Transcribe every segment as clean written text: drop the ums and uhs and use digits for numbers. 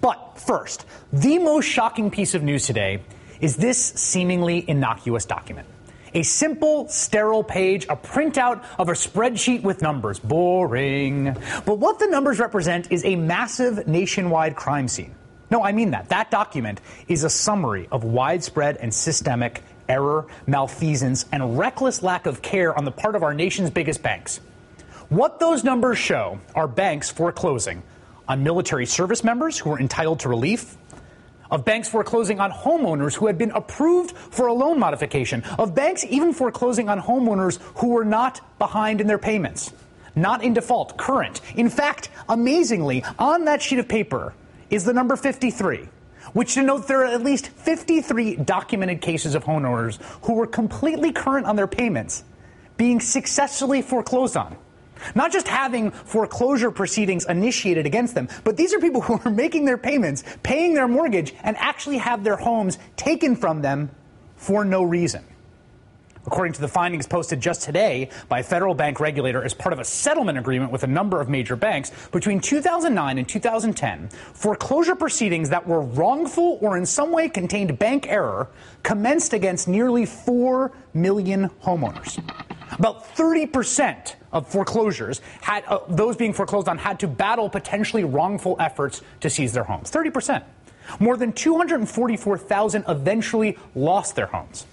But first, the most shocking piece of news today is this seemingly innocuous document. A simple, sterile page, a printout of a spreadsheet with numbers. Boring. But what the numbers represent is a massive nationwide crime scene. No, I mean that. That document is a summary of widespread and systemic error, malfeasance, and reckless lack of care on the part of our nation's biggest banks. What those numbers show are banks foreclosing on military service members who were entitled to relief, of banks foreclosing on homeowners who had been approved for a loan modification, of banks even foreclosing on homeowners who were not behind in their payments, not in default, current. In fact, amazingly, on that sheet of paper is the number 53, which denotes there are at least 53 documented cases of homeowners who were completely current on their payments being successfully foreclosed on. Not just having foreclosure proceedings initiated against them, but these are people who are making their payments, paying their mortgage, and actually have their homes taken from them for no reason. According to the findings posted just today by a federal bank regulator as part of a settlement agreement with a number of major banks, between 2009 and 2010, foreclosure proceedings that were wrongful or in some way contained bank error commenced against nearly 4 million homeowners. About 30% of foreclosures had those being foreclosed on had to battle potentially wrongful efforts to seize their homes. 30%. More than 244,000 eventually lost their homes.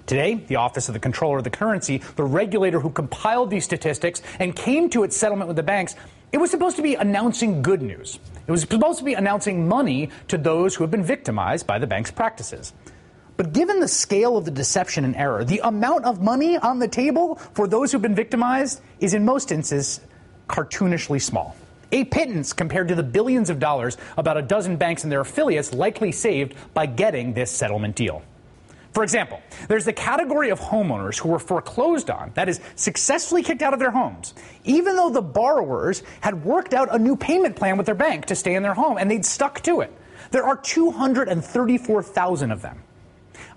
Today, the Office of the Comptroller of the Currency, the regulator who compiled these statistics and came to its settlement with the banks, it was supposed to be announcing good news. It was supposed to be announcing money to those who have been victimized by the bank's practices. But given the scale of the deception and error, the amount of money on the table for those who've been victimized is in most instances cartoonishly small. A pittance compared to the billions of dollars about a dozen banks and their affiliates likely saved by getting this settlement deal. For example, there's the category of homeowners who were foreclosed on, that is, successfully kicked out of their homes, even though the borrowers had worked out a new payment plan with their bank to stay in their home, and they'd stuck to it. There are 234,000 of them.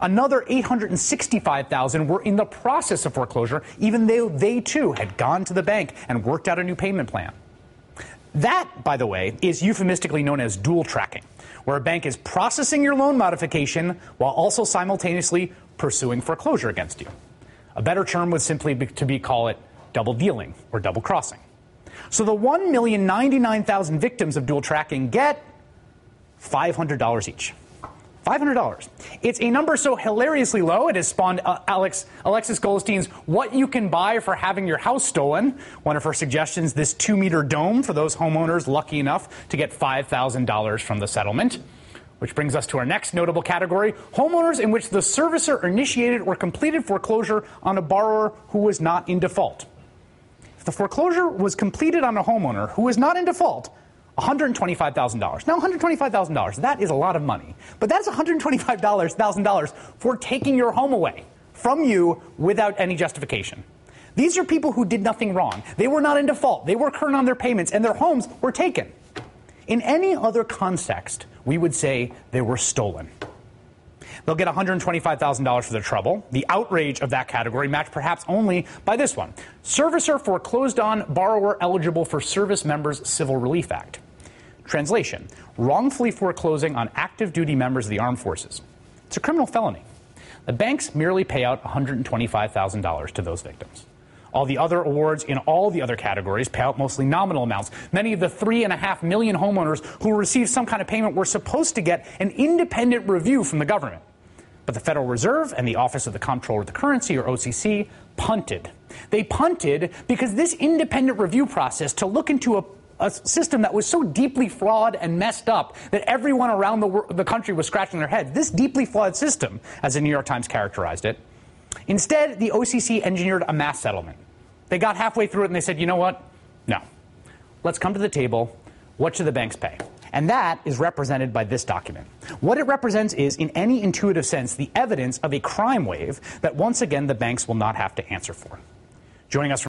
Another 865,000 were in the process of foreclosure, even though they too had gone to the bank and worked out a new payment plan. That, by the way, is euphemistically known as dual tracking, where a bank is processing your loan modification while also simultaneously pursuing foreclosure against you. A better term would simply be call it double dealing or double crossing. So the 1,099,000 victims of dual tracking get $500 each. $500. It's a number so hilariously low, it has spawned Alexis Goldstein's What You Can Buy for Having Your House Stolen. One of her suggestions, this 2-meter dome for those homeowners lucky enough to get $5,000 from the settlement. Which brings us to our next notable category, homeowners in which the servicer initiated or completed foreclosure on a borrower who was not in default. If the foreclosure was completed on a homeowner who was not in default, $125,000. Now, $125,000, that is a lot of money. But that's $125,000 for taking your home away from you without any justification. These are people who did nothing wrong. They were not in default. They were current on their payments, and their homes were taken. In any other context, we would say they were stolen. They'll get $125,000 for their trouble. The outrage of that category matched perhaps only by this one. Servicer foreclosed on borrower eligible for Service Members Civil Relief Act. Translation, wrongfully foreclosing on active duty members of the armed forces. It's a criminal felony. The banks merely pay out $125,000 to those victims. All the other awards in all the other categories pay out mostly nominal amounts. Many of the 3.5 million homeowners who received some kind of payment were supposed to get an independent review from the government. But the Federal Reserve and the Office of the Comptroller of the Currency, or OCC, punted. They punted because this independent review process to look into a system that was so deeply flawed and messed up that everyone around the country was scratching their heads, this deeply flawed system, as the New York Times characterized it, instead, the OCC engineered a mass settlement. They got halfway through it and they said, you know what? No. Let's come to the table. What should the banks pay? And that is represented by this document. What it represents is, in any intuitive sense, the evidence of a crime wave that once again the banks will not have to answer for. Joining us from